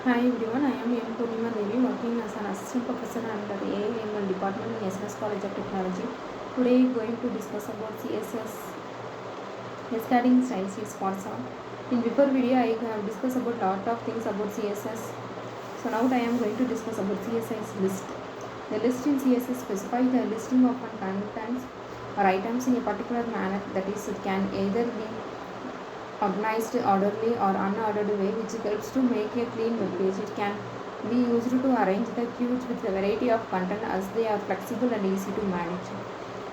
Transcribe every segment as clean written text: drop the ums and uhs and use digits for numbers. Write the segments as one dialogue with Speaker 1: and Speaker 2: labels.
Speaker 1: Hi everyone, I am M. Purnima Devi working as an assistant professor under AIML department in SNS College of Technology. Today going to discuss about CSS Cascading Style Sheets for some. In before video I have discussed about lot of things about CSS. So now I am going to discuss about CSS list. The list in CSS specifies the listing of contents or items in a particular manner, that is it can either be organized orderly or unordered way, which helps to make a clean web page. It can be used to arrange the queues with a variety of content as they are flexible and easy to manage.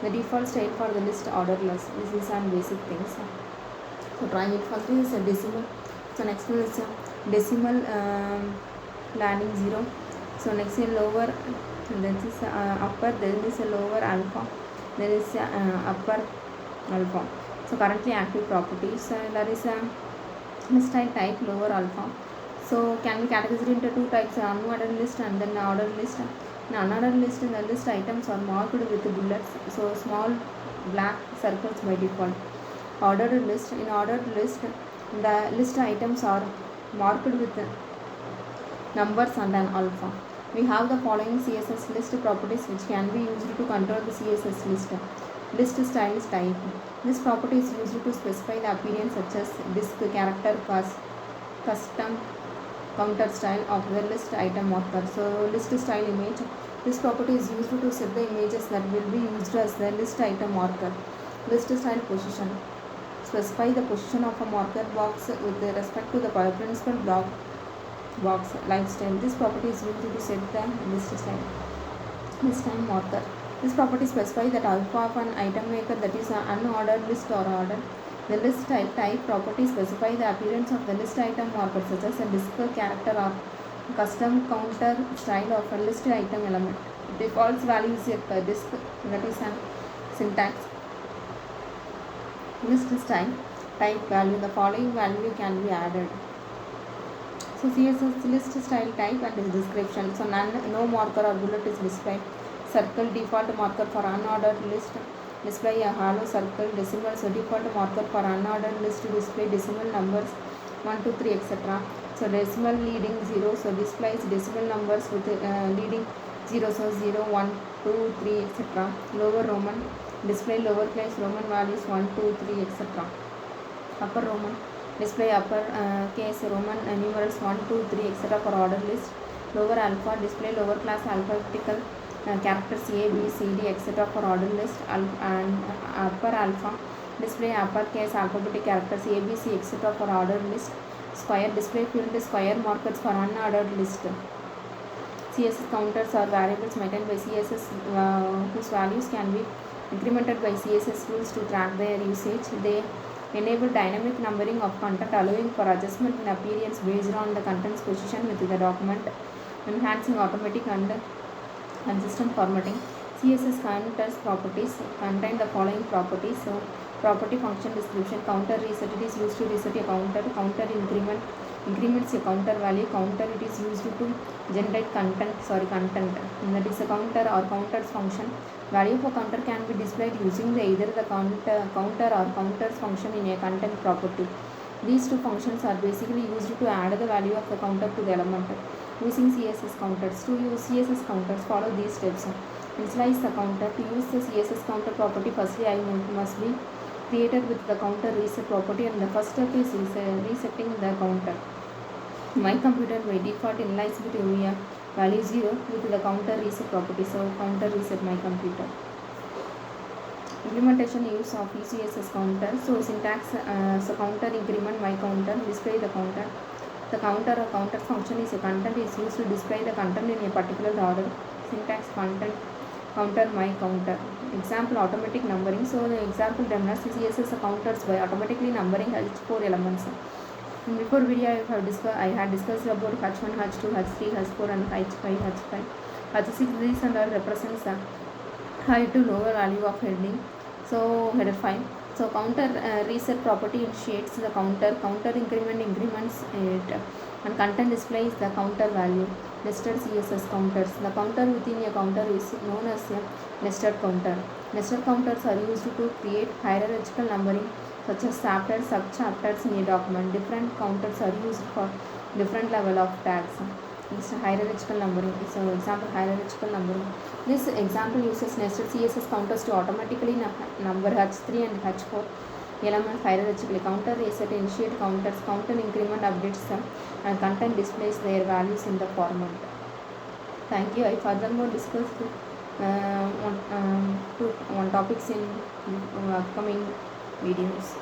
Speaker 1: The default style for the list orderless. This is some basic things. So trying it first is a decimal. So next one is a decimal landing 0. So next is lower, then is upper, then is a lower alpha, then is upper alpha. So currently active properties, there is a style type lower alpha. So can be categorized into two types: unordered list and then ordered list. In unordered list, the list items are marked with bullets, so small black circles by default. Ordered list, in ordered list, the list items are marked with numbers and an alpha. We have the following CSS list properties which can be used to control the CSS list. List style type. This property is used to specify the appearance such as disk, character, custom, counter style of the list item marker. So list style image. This property is used to set the images that will be used as the list item marker. List style position. Specify the position of a marker box with respect to the principal block box lifestyle. This property is used to set the list style. List time marker. This property specifies that alpha of an item maker, that is an unordered list or order. The list type property specifies the appearance of the list item marker such as a disk, character or custom counter style of a list item element. Default value is a disk, that is an syntax. List style type value. The following value can be added. So CSS list style type and its description. So no marker or bullet is displayed. Circle default marker for unordered list. Display a hollow circle. Decimal, so default marker for unordered list to display decimal numbers 1, 2, 3, etc. So decimal leading 0, so displays decimal numbers with leading 0, so 0, 1, 2, 3, etc. Lower Roman, display lowercase Roman values 1, 2, 3, etc. Upper Roman, display upper case Roman numerals 1, 2, 3, etc. for order list. Lower alpha, display lower class alphabetical characters A, B, C, D, etc. for order list. And upper alpha, display uppercase alphabetic characters A, B, C, etc. for order list. Square, display filled square markers for unordered list. CSS counters are variables maintained by CSS whose values can be incremented by CSS tools to track their usage. They enable dynamic numbering of content, allowing for adjustment in appearance based on the content's position within the document, enhancing automatic and consistent formatting. CSS counters properties contain the following properties. So property function description. Counter reset, it is used to reset a counter. Counter increments a counter value. Counter, it is used to generate content. And that is a counter or counters function. Value for counter can be displayed using either the counter or counters function in a content property. These two functions are basically used to add the value of the counter to the element. Using CSS counters. To use CSS counters, follow these steps. Initialize the counter. To use the CSS counter property, firstly I must be created with the counter reset property, and the first step is resetting the counter. My computer by default initializes with a value 0 with the counter reset property. So counter reset my computer. Implementation use of CSS counter. So syntax, so counter increment my counter, display the counter. The counter or counter function is a content is used to display the content in a particular order. Syntax content counter my counter. Example automatic numbering. So the example demonstrates CSS counters by automatically numbering H4 elements. In before video I had discussed about H1, H2, H3, H4 and H5, H5. H6, these and all represents the high to lower value of heading. So header file. So counter reset property initiates the counter. Counter increments it, and content displays the counter value. Nested CSS counters. The counter within a counter is known as a nested counter. Nested counters are used to create hierarchical numbering such as chapters, sub-chapters in a document. Different counters are used for different level of tags. This hierarchical numbering is an example. Hierarchical numbering. This example uses nested CSS counters to automatically number H3 and H4 elements hierarchically. Counter reset initiate counters. Counter increment updates them, and content displays their values in the format. Thank you. I furthermore discussed one topics in upcoming videos.